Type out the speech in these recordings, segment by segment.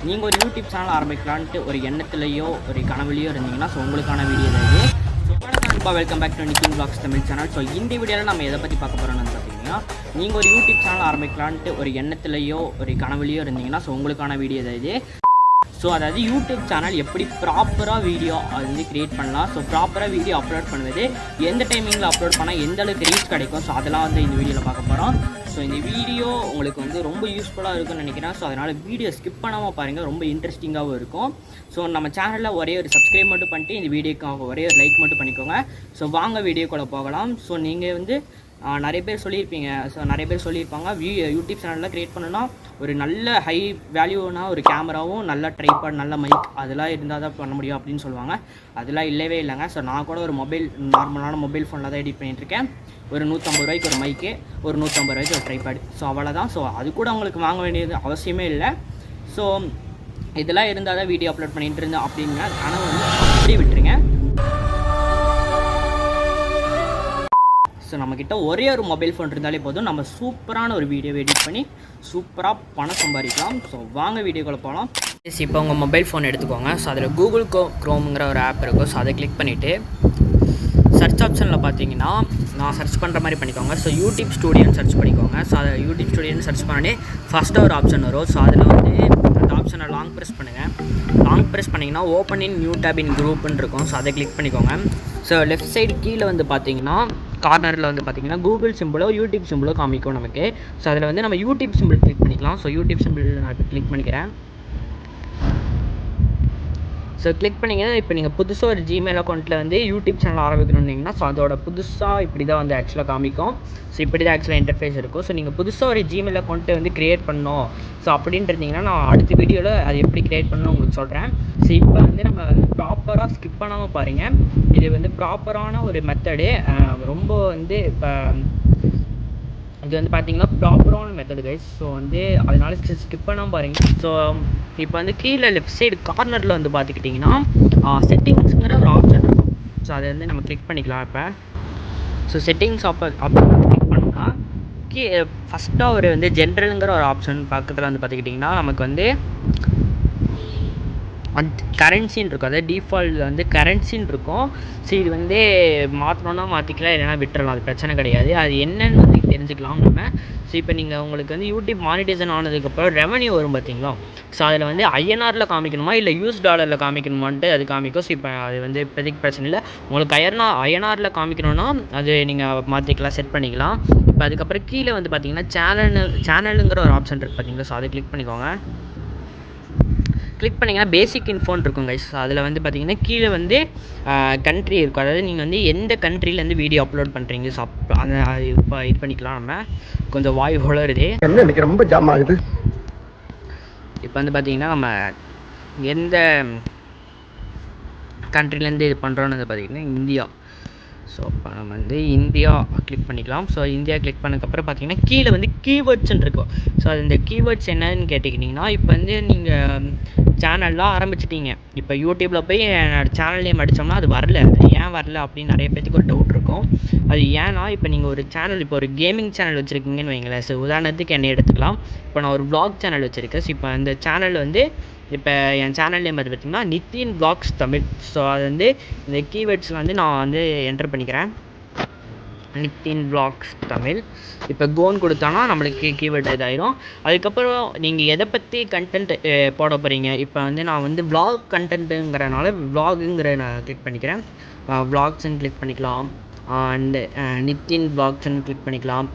நீங்கள் ஒரு YouTube channel ஆரம்பிக்கலான்ட்டு ஒரு எண்ணத்துலையோ ஒரு கனவுலையோ இருந்தீங்கன்னா ஸோ உங்களுக்கான வீடியோ தான் இது. ஸோ வணக்கம், வெல்கம் பேக் டு நிக்கின் வ்ளாக்ஸ் தமிழ் சேனல். ஸோ இந்த வீடியோவில் நம்ம எதை பற்றி பார்க்க போகிறோம்னு பார்த்தீங்கன்னா, நீங்கள் ஒரு யூடியூப் சேனல் ஆரம்பிக்கலான்ட்டு ஒரு எண்ணத்துலையோ ஒரு கனவுலையோ இருந்தீங்கன்னா ஸோ உங்களுக்கான வீடியோ தான் இது. ஸோ அதாவது யூடியூப் சேனல் எப்படி ப்ராப்பராக வீடியோ அது வந்து க்ரியேட் பண்ணலாம், ஸோ ப்ராப்பராக வீடியோ அப்லோட் பண்ணுவது, எந்த டைமிங்கில் அப்லோட் பண்ணால் எந்த அளவுக்கு ரீச் கிடைக்கும், ஸோ அதெல்லாம் வந்து இந்த வீடியோவில் பார்க்க போகிறோம். ஸோ இந்த வீடியோ உங்களுக்கு வந்து ரொம்ப யூஸ்ஃபுல்லாக இருக்கும்னு நினைக்கிறேன். ஸோ அதனால் வீடியோ ஸ்கிப் பண்ணாமல் பாருங்கள், ரொம்ப இன்ட்ரெஸ்டிங்காகவும் இருக்கும். ஸோ நம்ம சேனலில் ஒரே ஒரு சப்ஸ்கிரைப் மட்டும் பண்ணிட்டு இந்த வீடியோக்கு ஒரே ஒரு லைக் மட்டும் பண்ணிக்கோங்க. ஸோ வாங்க வீடியோக்குள்ளே போகலாம். ஸோ நீங்கள் வந்து நிறைய பேர் சொல்லியிருப்பாங்க யூடியூப் சேனலில் க்ரியேட் பண்ணணும்னா ஒரு நல்ல ஹை வேல்யூனா ஒரு கேமராவும் நல்ல ட்ரைபாட் நல்ல மைக் அதெல்லாம் இருந்தால் தான் பண்ண முடியும் அப்படின்னு சொல்லுவாங்க. அதெல்லாம் இல்லவே இல்லைங்க. ஸோ நான் கூட ஒரு நார்மலான மொபைல் ஃபோனில் தான் எடிட் பண்ணிகிட்ருக்கேன். ஒரு 150 ரூபாய்க்கு ஒரு மைக்கு, ஒரு 150 ரூபாய்க்கு ஒரு ட்ரைபாட். ஸோ அவ்வளோதான். ஸோ அது கூட உங்களுக்கு வாங்க வேண்டியது அவசியமே இல்லை. ஸோ இதெல்லாம் இருந்தால் தான் வீடியோ அப்லோட் பண்ணிகிட்டு இருந்தேன் அப்படிங்க கனவு வந்து அப்படி விட்டுருங்க. ஸோ நம்மக்கிட்ட ஒரே ஒரு மொபைல் ஃபோன் இருந்தாலே போதும், நம்ம சூப்பரான ஒரு வீடியோ எடிட் பண்ணி சூப்பராக பணம் சம்பாதிக்கலாம். ஸோ வாங்க வீடியோக்குள்ளே போகலாம். இப்போ உங்கள் மொபைல் ஃபோன் எடுத்துக்கோங்க. ஸோ அதில் கூகுள் க்ரோமுங்கிற ஒரு ஆப் இருக்கும். ஸோ அதை கிளிக் பண்ணிவிட்டு சர்ச் ஆப்ஷனில் பார்த்தீங்கன்னா நான் சர்ச் பண்ணுற மாதிரி பண்ணிக்கோங்க. ஸோ யூடியூப் ஸ்டூடியோன்னு சர்ச் பண்ணிக்கோங்க. ஸோ அதை யூடியூப் ஸ்டூடியோன்னு சர்ச் பண்ணி ஃபஸ்ட்டாக ஒரு ஆப்ஷன் வரும். ஸோ அதில் வந்து அந்த ஆப்ஷனை லாங் ப்ரெஸ் பண்ணுங்கள். லாங் ப்ரெஸ் பண்ணிங்கன்னா ஓப்பன் இன் நியூ டேப் இன் குரூப்னு இருக்கும். ஸோ அதை கிளிக் பண்ணிக்கோங்க. ஸோ லெஃப்ட் சைடு கீழே வந்து பார்த்தீங்கன்னா கார்னரில் வந்து பார்த்தீங்கன்னா கூகுள் சிம்பிளோ யூடியூப் சிம்பிளோ காமிக்கும் நமக்கு. ஸோ அதில் வந்து நம்ம யூடியூப் சிம்பிள் கிளிக் பண்ணிக்கலாம். ஸோ யூடியூப் சிம்பிள் நான் இப்போ கிளிக் பண்ணிக்கிறேன். ஸோ கிளிக் பண்ணிங்கன்னா இப்போ நீங்கள் புதுசாக ஒரு ஜிமெயில் அக்கௌண்ட்டில் வந்து யூடியூப் சேனல் ஆரம்பிக்கணுன்னீங்கன்னா ஸோ அதோட புதுசாக இப்படி தான் வந்து ஆக்சுவலாக காமிக்கும். ஸோ இப்படி தான் ஆக்சுவலாக இன்டர்ஃபேஸ் இருக்கும். ஸோ நீங்கள் புதுசாக ஒரு ஜிமெயில் அக்கௌண்ட்டை வந்து க்ரியேட் பண்ணணும் ஸோ அப்படின்ட்டு இருந்தீங்கன்னா நான் அடுத்த வீடியோவில் அது எப்படி க்ரியேட் பண்ணணும் உங்களுக்கு சொல்கிறேன். ஸோ இப்போ வந்து நம்ம ப்ராப்பராக ஸ்கிப் பண்ணாமல் பாருங்கள். இது வந்து ப்ராப்பரான ஒரு மெத்தடு. ரொம்ப வந்து இப்போ இது வந்து பார்த்தீங்கன்னா ப்ராப்பரான மெத்தடு கைஸ். ஸோ வந்து அதனால ஸ்கிப் பண்ணாமல் பாருங்கள். ஸோ இப்போ வந்து கீழே லெஃப்ட் சைடு கார்னரில் வந்து பார்த்துக்கிட்டிங்கன்னா செட்டிங்ஸுங்கிற ஒரு ஆப்ஷன் இருக்கும். ஸோ அதை வந்து நம்ம கிளிக் பண்ணிக்கலாம். இப்போ ஸோ செட்டிங்ஸ் கிளிக் பண்ணால் ஃபஸ்ட்டாக ஒரு வந்து ஜென்ரலுங்கிற ஒரு ஆப்ஷன் பக்கத்தில் வந்து பார்த்துக்கிட்டிங்கன்னா நமக்கு வந்து கரன்சின்னு இருக்கும். அதாவது டிஃபால்ட்டில் வந்து கரன்சின்னு இருக்கும். ஸோ இது வந்து மாற்றணுன்னா மாற்றிக்கலாம், இல்லைனா விட்டுறலாம், அது பிரச்சனை கிடையாது. அது என்னென்னு வந்து தெரிஞ்சுக்கலாம் நம்ம. ஸோ இப்போ நீங்கள் உங்களுக்கு வந்து யூடியூப் மானிட்டைசேஷன் ஆனதுக்கப்புறம் ரெவன்யூ வரும் பார்த்தீங்களா. ஸோ அதில் வந்து ஐஎன்ஆரில் காமிக்கணுமா இல்லை யூஎஸ் டாலரில் காமிக்கணுமான்ட்டு அது காமிக்கும். ஸோ இப்போ அது வந்து இப்போதைக்கு பிரச்சனை இல்லை. உங்களுக்கு ஐஎன்ஆரில் காமிக்கணும்னா அது நீங்கள் மாற்றிக்கலாம், செட் பண்ணிக்கலாம். இப்போ அதுக்கப்புறம் கீழே வந்து பார்த்தீங்கன்னா சேனலுங்கிற ஒரு ஆப்ஷன் இருக்குது பார்த்தீங்களா. ஸோ அதை கிளிக் பண்ணிக்கோங்க. கிளிக் பண்ணிங்கன்னா பேசிக் இன்ஃபோன் இருக்கும் கைஸ். அதில் வந்து பார்த்தீங்கன்னா கீழே வந்து கண்ட்ரி இருக்கும். அதாவது நீங்கள் வந்து எந்த கண்ட்ரிலேருந்து வீடியோ அப்லோட் பண்ணுறீங்க. ஸோ அந்த இப்போ இது பண்ணிக்கலாம். நம்ம கொஞ்சம் வாய் வளருது, எனக்கு ரொம்ப ஜாம் ஆகுது. இப்போ வந்து பார்த்தீங்கன்னா நம்ம எந்த கண்ட்ரிலேருந்து இது பண்ணுறோன்னு வந்து பார்த்திங்கன்னா இந்தியா. ஸோ இப்போ நம்ம வந்து இந்தியா கிளிக் பண்ணிக்கலாம். ஸோ இந்தியா கிளிக் பண்ணதுக்கப்புறம் பார்த்தீங்கன்னா கீழே வந்து கீவேர்ட்ஸ்ன்னு இருக்கும். ஸோ அது இந்த கீவேர்ட்ஸ் என்னன்னு கேட்டிக்கிட்டிங்கன்னா இப்போ வந்து நீங்கள் சேனல்லாம் ஆரம்பிச்சிட்டிங்க. இப்போ யூடியூப்பில் போய் என்னோடய சேனல் நேம் அடித்தோம்னா அது வரல. ஏன் வரல அப்படின்னு நிறைய பேருக்கு ஒரு டவுட் இருக்கும். அது ஏன்னா இப்போ நீங்கள் ஒரு சேனல், இப்போ ஒரு கேமிங் சேனல் வச்சுருக்கீங்கன்னு வைங்களேன். ஸோ உதாரணத்துக்கு என்னை எடுத்துக்கலாம். இப்போ நான் ஒரு வ்ளாக் சேனல் வச்சுருக்கேன். ஸோ இப்போ அந்த சேனல் வந்து இப்போ என் சேனல் நேம் அது பார்த்திங்கன்னா நித்தின் வ்ளாக்ஸ் தமிழ். ஸோ அது வந்து இந்த கீவேர்ட்ஸில் வந்து நான் வந்து என்டர் பண்ணிக்கிறேன், நித்தின் வ்ளாக்ஸ் தமிழ். இப்போ கோன் கொடுத்தோன்னா நம்மளுக்கு கீவேர்ட் இதாயிரும். அதுக்கப்புறம் நீங்கள் எதை பற்றி கண்டென்ட் போட போகிறீங்க. இப்போ வந்து நான் வந்து வ்ளாக் கண்டென்ட்டுங்கிறனால வ்ளாகுங்கிற நான் கிளிக் பண்ணிக்கிறேன். வ்ளாக்ஸ்ன்னு கிளிக் பண்ணிக்கலாம். அண்டு நித்தின் வ்ளாக்ஸ்ன்னு கிளிக் பண்ணிக்கலாம்.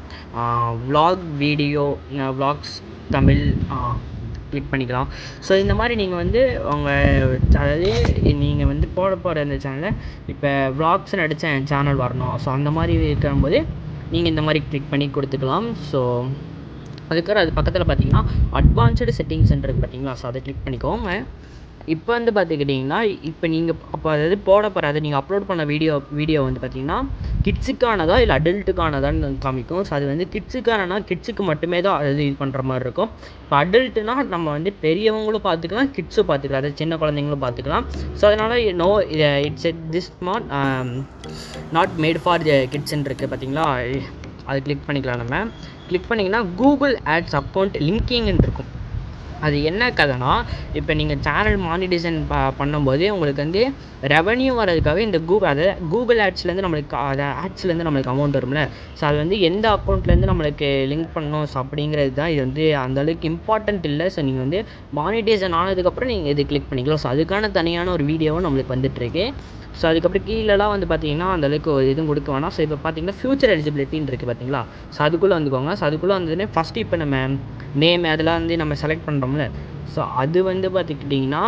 Vlog video vlogs Tamil click பண்ணிக்கலாம். ஸோ இந்த மாதிரி நீங்கள் வந்து அதாவது நீங்கள் வந்து போட போகிற இந்த சேனலில் இப்போ வ்ளாக்ஸ்ன்னு அடித்தா என் சேனல் வரணும். ஸோ அந்த மாதிரி இருக்கும்போது நீங்கள் இந்த மாதிரி கிளிக் பண்ணி கொடுத்துக்கலாம். ஸோ அதுக்கப்புறம் அது பக்கத்தில் பார்த்தீங்கன்னா அட்வான்ஸ்டு செட்டிங்ஸ் இருக்குது பார்த்தீங்களா. ஸோ அதை கிளிக் பண்ணிக்கோங்க. இப்போ வந்து பார்த்துக்கிட்டிங்கன்னா இப்போ நீங்கள் அப்போ அதாவது போட போகிற அதை நீங்கள் அப்லோட் பண்ண வீடியோ வந்து பார்த்திங்கன்னா கிட்ஸுக்கானதா இல்லை அடல்ட்டுக்கானதான்னு காமிக்கும். ஸோ அது வந்து கிட்ஸுக்கு மட்டுமே தான் அது இது பண்ணுற மாதிரி இருக்கும். இப்போ அடல்ட்டுனா நம்ம வந்து பெரியவங்களும் பார்த்துக்கலாம், கிட்ஸும் பார்த்துக்கலாம், அதாவது சின்ன குழந்தைங்களும் பார்த்துக்கலாம். ஸோ அதனால் it's this not made for கிட்ஸ்ன்னு இருக்குது பார்த்தீங்களா. அது கிளிக் பண்ணிக்கலாம். நம்ம கிளிக் பண்ணிங்கன்னா கூகுள் ஆட்ஸ் அக்கௌண்ட் லிங்கிங்னு இருக்கும். அது என்ன கதைனா, இப்போ நீங்கள் சேனல் மானிடைசேஷன் பண்ணும்போது உங்களுக்கு வந்து ரெவன்யூ வரதுக்காக இந்த கூகுள் ஆட்ஸ்லேருந்து நம்மளுக்கு ஆட்ஸ்லேருந்து நம்மளுக்கு அமௌண்ட் வரும்ல. ஸோ அது வந்து எந்த அக்கௌண்ட்லேருந்து நம்மளுக்கு லிங்க் பண்ணணும். ஸோ அப்படிங்கிறது தான் இது வந்து அந்தளவுக்கு இம்பார்ட்டண்ட் இல்லை. ஸோ நீங்கள் வந்து மானிடைசேஷன் ஆனதுக்கப்புறம் நீங்கள் இது கிளிக் பண்ணிக்கலாம். ஸோ அதுக்கான தனியான ஒரு வீடியோவும் நம்மளுக்கு வந்துட்டுருக்கு. ஸோ அதுக்கப்புறம் கீழெலாம் வந்து பார்த்தீங்கன்னா அந்தளவுக்கு எதுவும் கொடுக்க வேணாம். ஸோ இப்போ பார்த்தீங்கன்னா ஃபியூச்சர் எலிஜிபிலிட்டின்னு இருக்குது பார்த்தீங்களா. ஸோ அதுக்குள்ளே வந்துக்கோங்க. ஸோ அதுக்குள்ளே வந்ததுன்னு ஃபஸ்ட்டு இப்போ நம்ம நேம் அதெல்லாம் வந்து நம்ம செலக்ட் பண்ணுறோம்ல. ஸோ அது வந்து பார்த்துக்கிட்டிங்கன்னா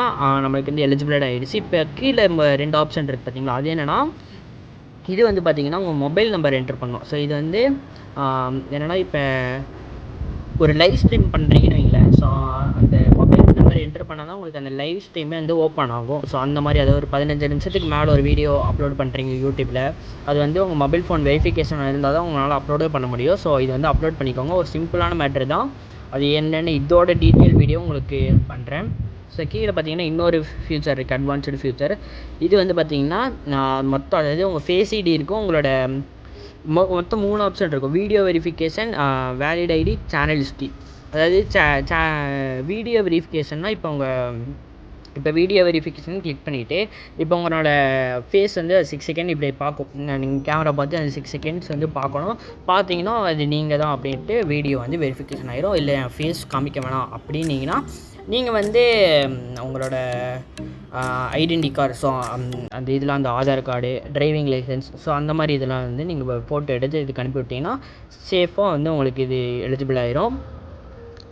நம்மளுக்கு வந்து எலிஜிபிளட் ஆகிடுச்சு. இப்போ கீழே 2 ஆப்ஷன் இருக்குது பார்த்தீங்களா. அது என்னென்னா, இது வந்து பார்த்திங்கன்னா உங்கள் மொபைல் நம்பர் என்ட்ரு பண்ணணும். ஸோ இது வந்து என்னென்னா, இப்போ ஒரு லைவ் ஸ்ட்ரீம் பண்ணுறீங்கன்னு வைங்களேன். ஸோ அந்த மொபைல் நம்பர் என்ட்ரு பண்ணால் தான் உங்களுக்கு அந்த லைவ் ஸ்ட்ரீமே வந்து ஓப்பன் ஆகும். ஸோ அந்த மாதிரி அதாவது ஒரு 15 நிமிஷத்துக்கு மேலே ஒரு வீடியோ அப்லோட் பண்ணுறீங்க யூடியூப்பில், அது வந்து உங்கள் மொபைல் ஃபோன் வெரிஃபிகேஷன் இருந்தால் தான் உங்களால் அப்லோடே பண்ண முடியும். ஸோ இது வந்து அப்லோட் பண்ணிக்கோங்க. ஒரு சிம்பிளான மேட்ரு தான். அது என்னென்னு இதோட டீட்டெயில் வீடியோ உங்களுக்கு பண்ணுறேன். ஸோ கீழே பார்த்தீங்கன்னா இன்னொரு ஃபியூச்சர் இருக்குது, அட்வான்ஸ்டு ஃபியூச்சர். இது வந்து பார்த்தீங்கன்னா மொத்தம் அதாவது உங்கள் ஃபேஸ் ஐடி இருக்கும், உங்களோட மொத்தம் 3 ஆப்ஷன் இருக்கும். Video verification, valid ID, channel history. அதாவது வீடியோ வெரிஃபிகேஷன்னா இப்போ வீடியோ வெரிஃபிகேஷன் கிளிக் பண்ணிவிட்டு இப்போ உங்களோட ஃபேஸ் வந்து 6 செகண்ட் இப்படி பார்க்கும். நீங்கள் கேமரா பார்த்து அந்த 6 செகண்ட்ஸ் வந்து பார்க்கணும். பார்த்தீங்கன்னா அது நீங்கள் தான் அப்படின்ட்டு வீடியோ வந்து வெரிஃபிகேஷன் ஆகிரும். இல்லை என் ஃபேஸ் காமிக்க வேணாம் அப்படின்னீங்கன்னா நீங்கள் வந்து உங்களோட ஐடென்டி கார்டு, ஸோ அந்த இதெல்லாம் அந்த Aadhaar card, driving licence, so அந்த மாதிரி இதெல்லாம் வந்து நீங்கள் ஃபோட்டோ எடுத்து இதுக்கு அனுப்பி விட்டிங்கன்னா சேஃபாக வந்து உங்களுக்கு இது எலிஜிபிள் ஆகிரும்.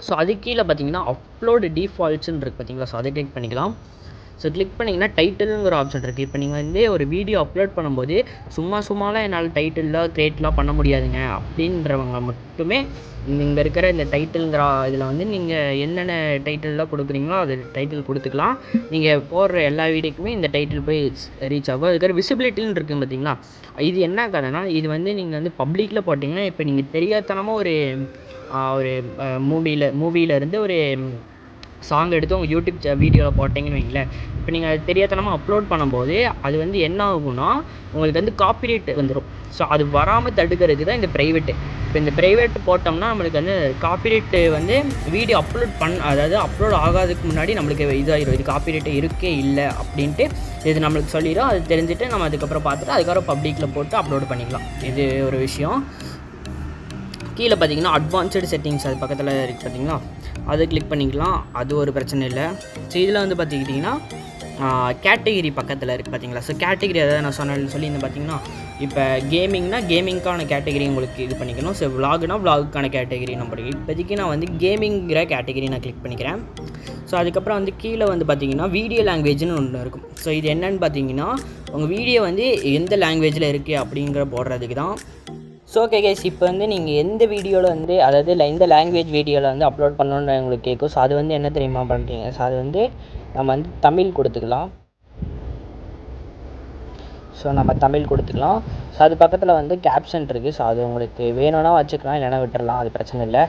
ஸோ அதுக்கு கீழே பார்த்தீங்கன்னா அப்லோடு டிஃபால்ட்ஸ்ன்னு இருக்குது பார்த்தீங்களா. ஸோ அதை கிளிக் பண்ணிக்கலாம். ஸோ கிளிக் பண்ணிங்கன்னா டைட்டிலுங்கிற ஆப்ஷன் இருக்குது. இப்போ நீங்கள் வந்து ஒரு வீடியோ அப்லோட் பண்ணும்போது சும்மாலாம் என்னால் டைட்டில்லாம் க்ரியேட்லாம் பண்ண முடியாதுங்க அப்படின்றவங்க மட்டுமே இங்கே இருக்கிற இந்த டைட்டில்ங்கிற இதில் வந்து நீங்கள் என்னென்ன டைட்டில்லாம் கொடுக்குறீங்களோ அது டைட்டில் கொடுத்துக்கலாம். நீங்கள் போடுற எல்லா வீடியோக்குமே இந்த டைட்டில் போய் ரீச் ஆகும். அதுக்கப்புறம் விசிபிலிட்டின்னு இருக்குது பார்த்தீங்களா. இது என்ன கதைனா, இது வந்து நீங்கள் வந்து பப்ளிக்கில் போட்டிங்கன்னா இப்போ நீங்கள் தெரியாதனமாக ஒரு மூவியிலேருந்து ஒரு சாங் எடுத்து உங்கள் யூடியூப் வீடியோவில் போட்டிங்கன்னு வைங்களேன். இப்போ நீங்கள் அது தெரியாதனமாக அப்லோட் பண்ணும்போது அது வந்து என்ன ஆகும்னா உங்களுக்கு வந்து காப்பிரைட் வந்துடும். ஸோ அது வராமல் தடுக்கிறதுக்கு தான் இந்த ப்ரைவேட்டு. இப்போ இந்த ப்ரைவேட் போட்டோம்னா நம்மளுக்கு வந்து காப்பிரைட்டு வந்து வீடியோ அதாவது அப்லோட் ஆகாதுக்கு முன்னாடி நம்மளுக்கு இதாகிடும். இது காப்பிரைட்டு இருக்கே இல்லை அப்படின்ட்டு இது நம்மளுக்கு சொல்லிடும். அது தெரிஞ்சுட்டு நம்ம அதுக்கப்புறம் பார்த்துட்டு அதுக்கப்புறம் பப்ளிக்கில் போட்டு அப்லோட் பண்ணிக்கலாம். இது ஒரு விஷயம். கீழே பார்த்தீங்கன்னா அட்வான்ஸ்டு செட்டிங்ஸ் அது பக்கத்தில் இருக்குது பார்த்தீங்களா, அதை கிளிக் பண்ணிக்கலாம். அது ஒரு பிரச்சனை இல்லை. ஸோ இதில் வந்து பார்த்துக்கிட்டிங்கன்னா கேட்டகிரி பக்கத்தில் இருக்குது பார்த்தீங்களா. ஸோ கேட்டகிரி அதாவது நான் சொல்லியிருந்தேன் பார்த்தீங்கன்னா, இப்போ கேமிங்னா கேமிங்க்கான கேட்டகிரி உங்களுக்கு இது பண்ணிக்கணும். ஸோ விலாகுனா விலாகுக்கான கேட்டகிரி நம்பர். இப்போதைக்கு நான் வந்து கேமிங்கிற கேட்டகிரி நான் கிளிக் பண்ணிக்கிறேன். ஸோ அதுக்கப்புறம் வந்து கீழே வந்து பார்த்திங்கன்னா வீடியோ லாங்குவேஜ்னு ஒன்று இருக்கும். ஸோ இது என்னென்னு பார்த்தீங்கன்னா உங்கள் வீடியோ வந்து எந்த லாங்குவேஜில் இருக்குது அப்படிங்கிற போடுறதுக்கு தான். ஸோ ஓகே கைஸ், இப்போ வந்து நீங்கள் எந்த வீடியோவில் வந்து அதாவது எந்த லாங்குவேஜ் வீடியோவில் வந்து அப்லோட் பண்ணணுன்னு உங்களுக்கு கேட்கும். ஸோ அது வந்து என்ன தெரியுமா பண்ணுறீங்க. ஸோ அது வந்து நம்ம வந்து தமிழ் கொடுத்துக்கலாம். ஸோ நம்ம தமிழ் கொடுத்துக்கலாம். ஸோ அது பக்கத்தில் வந்து கேப்ஷன் இருக்குது. ஸோ அது உங்களுக்கு வேணும்னா வச்சுக்கலாம், இல்லைனா விட்டுடலாம், அது பிரச்சனை இல்லை.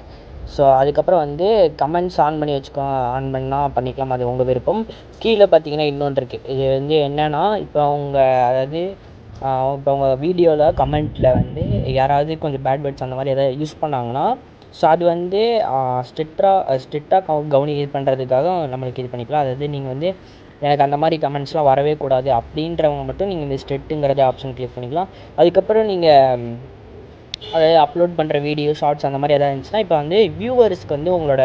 ஸோ அதுக்கப்புறம் வந்து கமெண்ட்ஸ் ஆன் பண்ணால் பண்ணிக்கலாம், அது உங்கள் விருப்பம். கீழே பார்த்தீங்கன்னா இன்னொன்று இருக்குது. இது வந்து என்னென்னா இப்போ இப்போ உங்கள் வீடியோவில் கமெண்ட்டில் வந்து யாராவது கொஞ்சம் பேட் வேர்ட்ஸ் அந்த மாதிரி எதாவது யூஸ் பண்ணாங்கன்னா ஸோ அது வந்து ஸ்ட்ரிக்டாக இது பண்ணுறதுக்காக நம்மளுக்கு இது பண்ணிக்கலாம். அதாவது நீங்கள் வந்து எனக்கு அந்த மாதிரி கமெண்ட்ஸ்லாம் வரவே கூடாது அப்படின்றவங்க மட்டும் நீங்கள் இந்த ஸ்ட்ரிக்ட்டுங்கிறத ஆப்ஷன் கிளிக் பண்ணிக்கலாம். அதுக்கப்புறம் நீங்கள் அதாவது அப்லோட் பண்ணுற வீடியோ ஷார்ட்ஸ் அந்த மாதிரி எதாவது இருந்துச்சுன்னா இப்போ வந்து வியூவர்ஸ்க்கு வந்து உங்களோட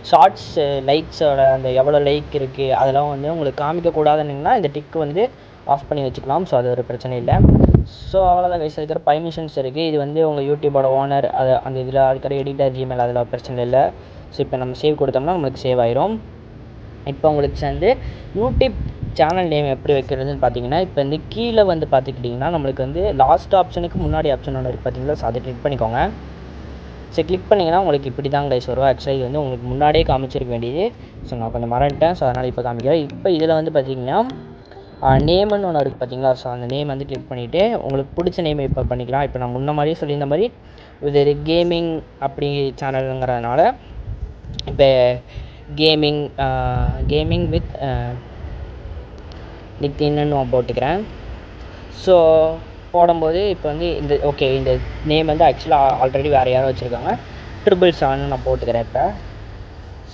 ஷார்ட்ஸ் லைக்ஸோட அந்த எவ்வளோ லைக் இருக்குது அதெல்லாம் வந்து உங்களுக்கு காமிக்கக்கூடாதுன்னிங்கன்னா இந்த டிக்கு வந்து ஆஃப் பண்ணி வச்சுக்கலாம். ஸோ அது ஒரு பிரச்சனை இல்லை. ஸோ அவ்வளோதான் கைஸ். இருக்கிற பர்மிஷன்ஸ் இருக்குது. இது வந்து உங்கள் யூடியூபோட ஓனர் அந்த இதில் அதுக்கிற எடிட்டர் ஜிமெயில் அதில் பிரச்சனை இல்லை. ஸோ இப்போ நம்ம சேவ் கொடுத்தோம்னா நம்மளுக்கு சேவ் ஆயிரும். இப்போ உங்களுக்கு வந்து யூடியூப் சேனல் நேம் எப்படி வைக்கிறதுன்னு பார்த்தீங்கன்னா இப்போ வந்து கீழே வந்து பார்த்துக்கிட்டிங்கன்னா நம்மளுக்கு வந்து லாஸ்ட் ஆப்ஷனுக்கு முன்னாடி ஆப்ஷன் ஒன்று இருக்குது பார்த்தீங்களா. ஸோ அதை கிளிக் பண்ணிக்கோங்க. ஸோ கிளிக் பண்ணிங்கன்னா உங்களுக்கு இப்படி தான் கைஸ் வரும். ஆக்சுவலாக இது வந்து உங்களுக்கு முன்னாடியே காமிச்சிருக்க வேண்டியது. ஸோ நான் கொஞ்சம் மறந்துட்டேன். ஸோ அதனால் இப்போ காமிக்கிறேன். இப்போ இதில் வந்து பார்த்திங்கன்னா நேம்னு ஒன்று இருக்குது பார்த்தீங்களா. ஸோ அந்த நேம் வந்து கிளிக் பண்ணிவிட்டு உங்களுக்கு பிடிச்ச நேம் இப்போ பண்ணிக்கலாம். இப்போ நான் முன்ன மாதிரியே சொல்லியிருந்த மாதிரி இது கேமிங் அப்படி சேனலுங்கிறதுனால இப்போ கேமிங் வித் நித்தின்னு நான் போட்டுக்கிறேன். ஸோ போடும்போது இப்போ வந்து இந்த நேம் வந்து ஆக்சுவலாக ஆல்ரெடி வேறு யாரும் வச்சுருக்காங்க. 777 நான் போட்டுக்கிறேன் இப்போ.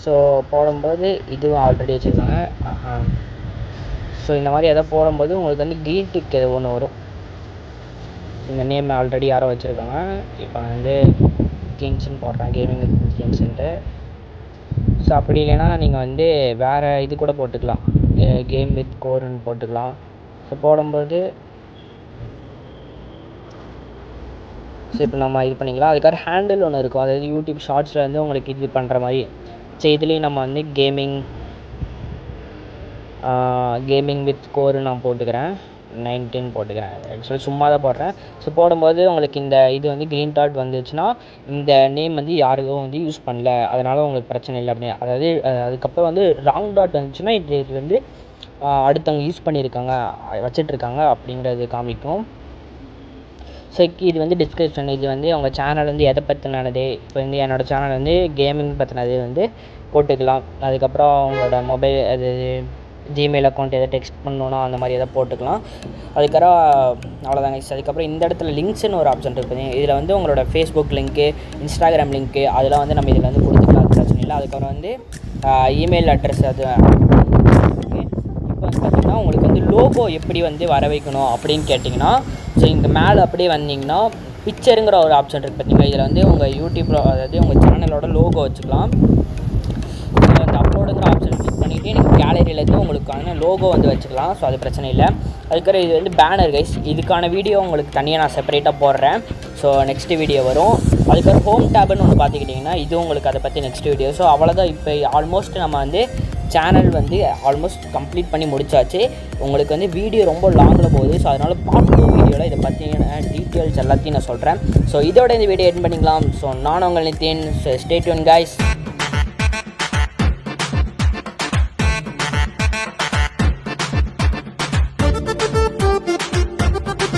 ஸோ போடும்போது இதுவும் ஆல்ரெடி வச்சுருக்காங்க. ஸோ இந்த மாதிரி எதாவது போடும்போது உங்களுக்கு வந்து க்ரீன் டிக் ஒன்று வரும். இந்த நேம் ஆல்ரெடி யாரோ வச்சுருக்காங்க. இப்போ வந்து கிங்ஸ்ன்னு போடுறேன், கேமிங் வித் கிங்ஸ்ன்ட்டு. ஸோ அப்படி இல்லைன்னா நீங்கள் வந்து வேறு இது கூட போட்டுக்கலாம், கேம் வித் கோர்ன்னு போட்டுக்கலாம். ஸோ போடும்போது ஸோ இப்போ நம்ம இது பண்ணிக்கலாம். அதுக்காக ஹேண்டில் ஒன்று இருக்கும், அதாவது யூடியூப் ஷார்ட்ஸில் வந்து உங்களுக்கு இது பண்ணுற மாதிரி. ஸோ இதுலேயும் நம்ம வந்து கேமிங் வித் கோர் நான் போட்டுக்கிறேன், 19 போட்டுக்கிறேன். ஆக்சுவலி சும்மா தான் போடுறேன். ஸோ போடும்போது உங்களுக்கு இந்த இது வந்து க்ரீன் டாட் வந்துச்சுன்னா இந்த நேம் வந்து யாருக்கும் வந்து யூஸ் பண்ணல, அதனால் உங்களுக்கு பிரச்சனை இல்லை அப்படின்னு. அதாவது அதுக்கப்புறம் வந்து ராங் டாட் வந்துச்சுன்னா இது வந்து அடுத்தவங்க யூஸ் பண்ணியிருக்காங்க, வச்சிட்ருக்காங்க அப்படிங்கிறது காமிக்கும். ஸோ இது வந்து டிஸ்கிரிப்ஷன். இது வந்து அவங்க சேனல் வந்து எதை பற்றினது. இப்போ வந்து என்னோடய சேனல் வந்து கேமிங் பற்றினது வந்து போட்டுக்கலாம். அதுக்கப்புறம் அவங்களோட மொபைல் அது ஜிமெயில் அக்கௌண்ட் எதை டெக்ஸ்ட் பண்ணணுன்னா அந்த மாதிரி எதாவது போட்டுக்கலாம். அதுக்கப்புறம் அவ்வளோதாங்க. அதுக்கப்புறம் இந்த இடத்துல லிங்க்ஸ்னு ஒரு ஆப்ஷன் இருக்குது. இதில் வந்து உங்களோட ஃபேஸ்புக் லிங்க்கு, இன்ஸ்டாகிராம் லிங்க்கு அதெல்லாம் வந்து நம்ம இதில் வந்து கொடுத்துக்கலாம், அது பிரச்சனை இல்லை. அதுக்கப்புறம் வந்து இமெயில் அட்ரஸ் அது. இப்போ வந்து பார்த்திங்கன்னா உங்களுக்கு வந்து லோகோ எப்படி வந்து வர வைக்கணும் அப்படின்னு கேட்டிங்கன்னா, ஸோ இங்கே மேலே அப்படியே வந்தீங்கன்னா பிக்சருங்கிற ஒரு ஆப்ஷன் இருக்குது பார்த்திங்களா. இதில் வந்து உங்கள் யூடியூப்பில் அதாவது உங்கள் சேனலோட லோகோ வச்சுக்கலாம். அந்த அப்லோடுங்கிற ஆப்ஷன் கிளிக் பண்ணிவிட்டு நீங்கள் கேலரியிலேருந்து உங்களுக்கான லோகோ வந்து வச்சுக்கலாம். ஸோ அது பிரச்சனை இல்லை. அதுக்கப்புறம் இது வந்து பேனர் கைஸ், இதுக்கான வீடியோ உங்களுக்கு தனியாக நான் செப்பரேட்டாக போடுறேன். ஸோ நெக்ஸ்ட்டு வீடியோ வரும். அதுக்கப்புறம் ஹோம் டேப்னு ஒன்று பார்த்துக்கிட்டிங்கன்னா இது உங்களுக்கு அதை பற்றி நெக்ஸ்ட் வீடியோ. ஸோ அவ்வளோதான். இப்போ ஆல்மோஸ்ட் நம்ம வந்து சேனல் வந்து ஆல்மோஸ்ட் கம்ப்ளீட் பண்ணி முடிச்சாச்சு. உங்களுக்கு வந்து வீடியோ ரொம்ப லாங்கில் போகுது. ஸோ அதனால் பார்ட் 2 வீடியோவில் இதை பற்றின டீட்டெயில்ஸ் எல்லாத்தையும் நான் சொல்கிறேன். ஸோ இதோட இந்த வீடியோ எண்ட் பண்ணிக்கலாம். ஸோ நான் உங்கள் நித்தின். Stay tune guys.